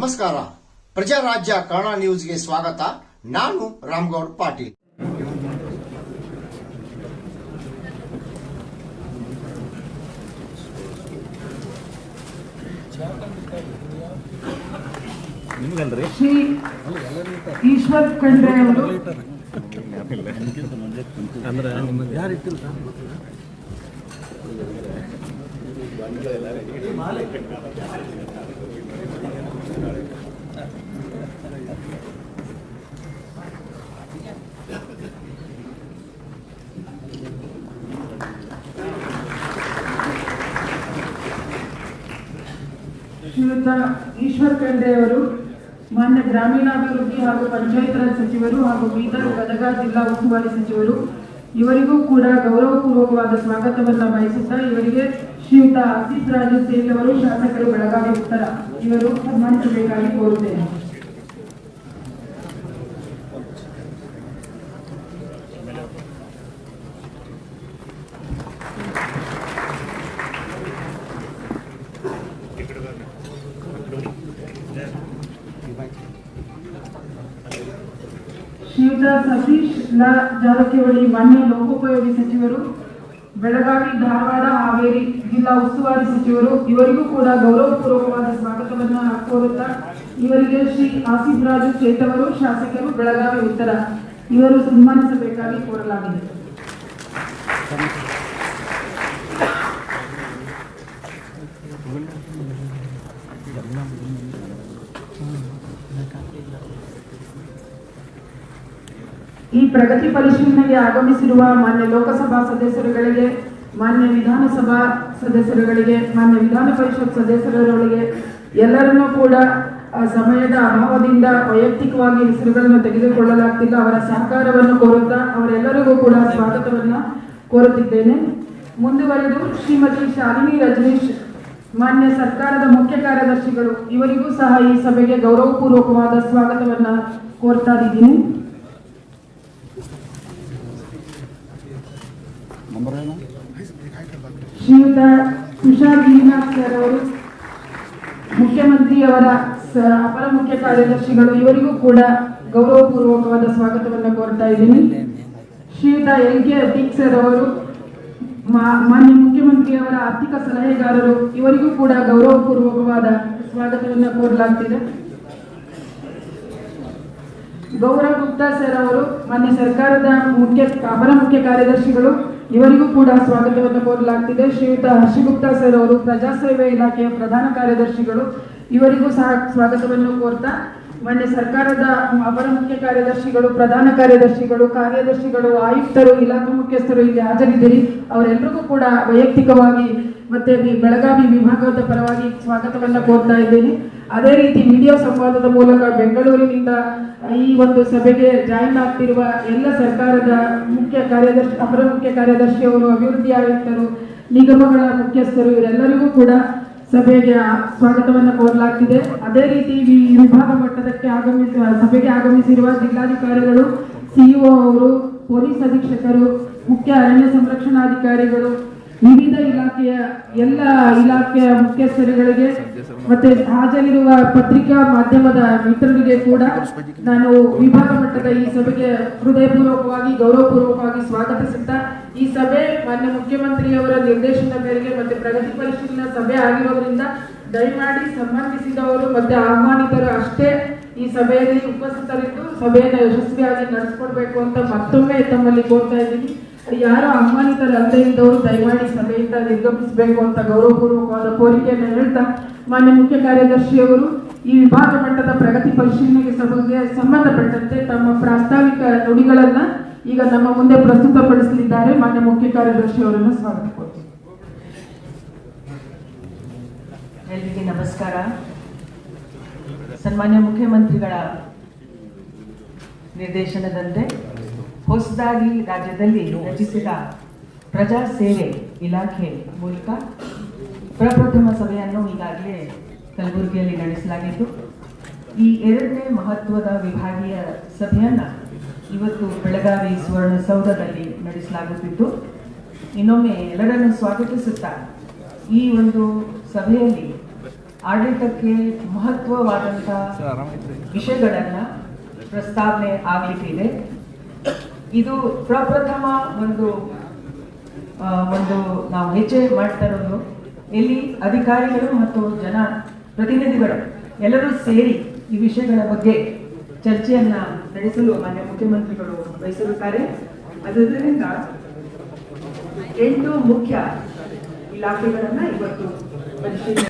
ನಮಸ್ಕಾರ. ಪ್ರಜಾರಾಜ್ಯ ಕನ್ನಡ ನ್ಯೂಸ್ಗೆ ಸ್ವಾಗತ. ನಾನು ರಾಮಗೌಡ ಪಾಟೀಲ್. ಶ್ರೀ ಈಶ್ವರ್ ಖಂಡ್ರೆ ಅವರು ಶ್ರೀಯುತ ಈಶ್ವರ್ ಖಂಡ್ರೆ ಅವರು ಮಾನ್ಯ ಗ್ರಾಮೀಣಾಭಿವೃದ್ಧಿ ಹಾಗೂ ಪಂಚಾಯತ್ ರಾಜ್ ಸಚಿವರು ಹಾಗೂ ಬೀದರ್ ಗದಗ ಜಿಲ್ಲಾ ಉಸ್ತುವಾರಿ ಸಚಿವರು ಇವರಿಗೂ ಕೂಡ ಗೌರವಪೂರ್ವಕವಾದ ಸ್ವಾಗತವನ್ನು ಬಯಸುತ್ತಾ ಇವರಿಗೆ ಶ್ರೀಯುತ ಆಸಿಫ್ ರಾಜು ಸೇಲ್ ಅವರು ಶಾಸಕರು ಬೆಳಗಾವಿ ಉತ್ತರ ಇವರು ಸನ್ಮಾನಿಸಬೇಕಾಗಿ ಕೋರುತ್ತೇನೆ. ಶ್ರೀಯುತ ಸತೀಶ್ ಲಾ ಜಾರಕಿಹೊಳಿ ಮಾನ್ಯ ಲೋಕೋಪಯೋಗಿ ಸಚಿವರು ಬೆಳಗಾವಿ ಧಾರವಾಡ ಹಾವೇರಿ ಜಿಲ್ಲಾ ಉಸ್ತುವಾರಿ ಸಚಿವರು ಇವರಿಗೂ ಕೂಡ ಗೌರವಪೂರ್ವಕವಾದ ಸ್ವಾಗತವನ್ನು ಕೋರುತ್ತಾ ಇವರಿಗೆ ಶ್ರೀ ಆಸಿಫ್ ರಾಜು ಚೇತವರು ಶಾಸಕರು ಬೆಳಗಾವಿ ಉತ್ತರ ಇವರು ಸನ್ಮಾನಿಸಬೇಕಾಗಿ ಕೋರಲಾಗಿದೆ. ಈ ಪ್ರಗತಿ ಪರಿಶೀಲನೆಗೆ ಆಗಮಿಸಿರುವ ಮಾನ್ಯ ಲೋಕಸಭಾ ಸದಸ್ಯರುಗಳಿಗೆ, ಮಾನ್ಯ ವಿಧಾನಸಭಾ ಸದಸ್ಯರುಗಳಿಗೆ, ಮಾನ್ಯ ವಿಧಾನ ಪರಿಷತ್ ಸದಸ್ಯರುಗಳಿಗೆ ಎಲ್ಲರನ್ನೂ ಕೂಡ ಸಮಯದ ಅಭಾವದಿಂದ ವೈಯಕ್ತಿಕವಾಗಿ ಹೆಸರುಗಳನ್ನು ತೆಗೆದುಕೊಳ್ಳಲಾಗ್ತಿಲ್ಲ. ಅವರ ಸಹಕಾರವನ್ನು ಕೋರುತ್ತಾ ಅವರೆಲ್ಲರಿಗೂ ಕೂಡ ಸ್ವಾಗತವನ್ನು ಕೋರುತ್ತಿದ್ದೇನೆ. ಮುಂದುವರೆದು ಶ್ರೀಮತಿ ಶಾಲಿನಿ ರಜನೀಶ್ ಮಾನ್ಯ ಸರ್ಕಾರದ ಮುಖ್ಯ ಕಾರ್ಯದರ್ಶಿಗಳು ಇವರಿಗೂ ಸಹ ಈ ಸಭೆಗೆ ಗೌರವಪೂರ್ವಕವಾದ ಸ್ವಾಗತವನ್ನು ಕೋರ್ತಾ ಇದ್ದೀನಿ. ಶ್ರೀಯುತ ತುಷಾರ್ ಗಿರಿನಾಥ್ ಸರ್ ಅವರು ಮುಖ್ಯಮಂತ್ರಿಯವರ ಅಪರ ಮುಖ್ಯ ಕಾರ್ಯದರ್ಶಿಗಳು ಇವರಿಗೂ ಕೂಡ ಗೌರವಪೂರ್ವಕವಾದ ಸ್ವಾಗತವನ್ನು ಕೋರ್ತಾ ಇದ್ದೀನಿ. ಶ್ರೀಯುತ LK ಅತೀಕ್ ಸರ್ ಅವರು ಮಾನ್ಯ ಮುಖ್ಯಮಂತ್ರಿಯವರ ಆರ್ಥಿಕ ಸಲಹೆಗಾರರು ಇವರಿಗೂ ಕೂಡ ಗೌರವಪೂರ್ವಕವಾದ ಸ್ವಾಗತವನ್ನು ಕೋರಲಾಗ್ತಿದೆ. ಗೌರವ್ ಗುಪ್ತಾ ಸರ್ ಅವರು ಮಾನ್ಯ ಸರ್ಕಾರದ ಅಪರ ಮುಖ್ಯ ಕಾರ್ಯದರ್ಶಿಗಳು ಇವರಿಗೂ ಕೂಡ ಸ್ವಾಗತವನ್ನು ಕೋರಲಾಗ್ತಿದೆ. ಶ್ರೀಯುತ ಹರ್ಷಗುಪ್ತಾ ಸರ್ ಅವರು ಪ್ರಜಾಸೇವೆ ಇಲಾಖೆಯ ಪ್ರಧಾನ ಕಾರ್ಯದರ್ಶಿಗಳು ಇವರಿಗೂ ಸಹ ಸ್ವಾಗತವನ್ನು ಕೋರ್ತಾ ಮಾನ್ಯ ಸರ್ಕಾರದ ಅಪರ ಮುಖ್ಯ ಕಾರ್ಯದರ್ಶಿಗಳು, ಪ್ರಧಾನ ಕಾರ್ಯದರ್ಶಿಗಳು, ಆಯುಕ್ತರು, ಇಲಾಖಾ ಮುಖ್ಯಸ್ಥರು ಇಲ್ಲಿ ಹಾಜರಿದ್ದೀರಿ. ಅವರೆಲ್ಲರಿಗೂ ಕೂಡ ವೈಯಕ್ತಿಕವಾಗಿ ಮತ್ತೆ ಬೆಳಗಾವಿ ವಿಭಾಗದ ಪರವಾಗಿ ಸ್ವಾಗತವನ್ನು ಕೋರ್ತಾ ಇದ್ದೀನಿ. ಅದೇ ರೀತಿ ವಿಡಿಯೋ ಸಂವಾದದ ಮೂಲಕ ಬೆಂಗಳೂರಿನಿಂದ ಈ ಒಂದು ಸಭೆಗೆ ಜಾಯಿನ್ ಆಗ್ತಿರುವ ಎಲ್ಲ ಸರ್ಕಾರದ ಅಪರ ಮುಖ್ಯ ಕಾರ್ಯದರ್ಶಿಯವರು, ಅಭಿವೃದ್ಧಿ ಆಯುಕ್ತರು, ನಿಗಮಗಳ ಮುಖ್ಯಸ್ಥರು ಇವರೆಲ್ಲರಿಗೂ ಕೂಡ ಸಭೆಗೆ ಸ್ವಾಗತವನ್ನು ಕೋರಲಾಗ್ತಿದೆ. ಅದೇ ರೀತಿ ಈ ವಿಭಾಗ ಮಟ್ಟದಕ್ಕೆ ಸಭೆಗೆ ಆಗಮಿಸಿರುವ ಜಿಲ್ಲಾಧಿಕಾರಿಗಳು, CEO ಅವರು, ಪೊಲೀಸ್ ಅಧೀಕ್ಷಕರು, ಮುಖ್ಯ ಅರಣ್ಯ ಸಂರಕ್ಷಣಾಧಿಕಾರಿಗಳು, ವಿವಿಧ ಇಲಾಖೆಯ ಎಲ್ಲ ಇಲಾಖೆಯ ಮುಖ್ಯಸ್ಥರುಗಳಿಗೆ ಮತ್ತೆ ಹಾಜರಿರುವ ಪತ್ರಿಕಾ ಮಾಧ್ಯಮದ ಮಿತ್ರರಿಗೆ ಕೂಡ ನಾನು ವಿಭಾಗ ಮಟ್ಟದ ಈ ಸಭೆಗೆ ಹೃದಯಪೂರ್ವಕವಾಗಿ ಗೌರವಪೂರ್ವಕವಾಗಿ ಸ್ವಾಗತಿಸುತ್ತಾ ಈ ಸಭೆ ಮಾನ್ಯ ಮುಖ್ಯಮಂತ್ರಿಯವರ ನಿರ್ದೇಶನದ ಮೇರೆಗೆ ಮತ್ತೆ ಪ್ರಗತಿ ಪರಿಶೀಲನಾ ಸಭೆ ಆಗಿರೋದ್ರಿಂದ ದಯಮಾಡಿ ಸಂಬಂಧಿಸಿದವರು ಮತ್ತೆ ಆಹ್ವಾನಿತರು ಅಷ್ಟೇ ಈ ಸಭೆಯಲ್ಲಿ ಉಪಸ್ಥಿತರಿದ್ದು ಸಭೆಯನ್ನು ಯಶಸ್ವಿಯಾಗಿ ನಡೆಸಿಕೊಡ್ಬೇಕು ಅಂತ ಮತ್ತೊಮ್ಮೆ ತಮ್ಮಲ್ಲಿ ಕೋರ್ತಾ ಇದ್ದೀನಿ. ಯಾರು ಆಹ್ವಾನಿತರು ಅಲ್ಲದೆ ಇದ್ದವರು ದಯಮಾಡಿ ಸಭೆಯಿಂದ ನಿರ್ಗಮಿಸಬೇಕು ಅಂತ ಗೌರವಪೂರ್ವಕವಾದ ಕೋರಿಕೆಯನ್ನು ಹೇಳ್ತಾ ಮಾನ್ಯ ಮುಖ್ಯ ಕಾರ್ಯದರ್ಶಿಯವರು ಈ ವಿಭಾಗ ಮಟ್ಟದ ಪ್ರಗತಿ ಪರಿಶೀಲನೆಗೆ ಸಭೆಗೆ ಸಂಬಂಧಪಟ್ಟಂತೆ ತಮ್ಮ ಪ್ರಾಸ್ತಾವಿಕ ನುಡಿಗಳನ್ನ ಈಗ ನಮ್ಮ ಮುಂದೆ ಪ್ರಸ್ತುತಪಡಿಸಲಿದ್ದಾರೆ. ಮಾನ್ಯ ಮುಖ್ಯ ಕಾರ್ಯದರ್ಶಿಯವರನ್ನು ಸ್ವಾಗತ ಕೋರ್ತೀನಿ. ಎಲ್ಲರಿಗೆ ನಮಸ್ಕಾರ. ಸನ್ಮಾನ್ಯ ಮುಖ್ಯಮಂತ್ರಿಗಳ ನಿರ್ದೇಶನದಂತೆ ಹೊಸದಾಗಿ ರಾಜ್ಯದಲ್ಲಿ ರಚಿಸಿದ ಪ್ರಜಾ ಸೇವೆ ಇಲಾಖೆ ಮೂಲಕ ಪ್ರಪ್ರಥಮ ಸಭೆಯನ್ನು ಈಗಾಗಲೇ ಕಲಬುರಗಿಯಲ್ಲಿ ನಡೆಸಲಾಗಿದ್ದು, ಈ ಎರಡನೇ ಮಹತ್ವದ ವಿಭಾಗೀಯ ಸಭೆಯನ್ನು ಇವತ್ತು ಬೆಳಗಾವಿ ಸುವರ್ಣಸೌಧದಲ್ಲಿ ನಡೆಸಲಾಗುತ್ತಿದ್ದು, ಇನ್ನೊಮ್ಮೆ ಎಲ್ಲರನ್ನು ಸ್ವಾಗತಿಸುತ್ತಾ ಈ ಒಂದು ಸಭೆಯಲ್ಲಿ ಆಡಳಿತಕ್ಕೆ ಮಹತ್ವವಾದಂಥ ವಿಷಯಗಳನ್ನು ಪ್ರಸ್ತಾವನೆ ಆಗಲಿಕ್ಕಿದೆ. ಇದು ಪ್ರಪ್ರಥಮ ಒಂದು ನಾವು ಹೆಜ್ಜೆ ಮಾಡ್ತಾ ಇರೋದು, ಇಲ್ಲಿ ಅಧಿಕಾರಿಗಳು ಮತ್ತು ಜನ ಪ್ರತಿನಿಧಿಗಳು ಎಲ್ಲರೂ ಸೇರಿ ಈ ವಿಷಯಗಳ ಬಗ್ಗೆ ಚರ್ಚೆಯನ್ನ ನಡೆಸಲು ಮಾನ್ಯ ಮುಖ್ಯಮಂತ್ರಿಗಳು ಬಯಸಿರುತ್ತಾರೆ. ಅದರಿಂದ 8 ಮುಖ್ಯ ಇಲಾಖೆಗಳನ್ನ ಇವತ್ತು ಪರಿಶೀಲನೆ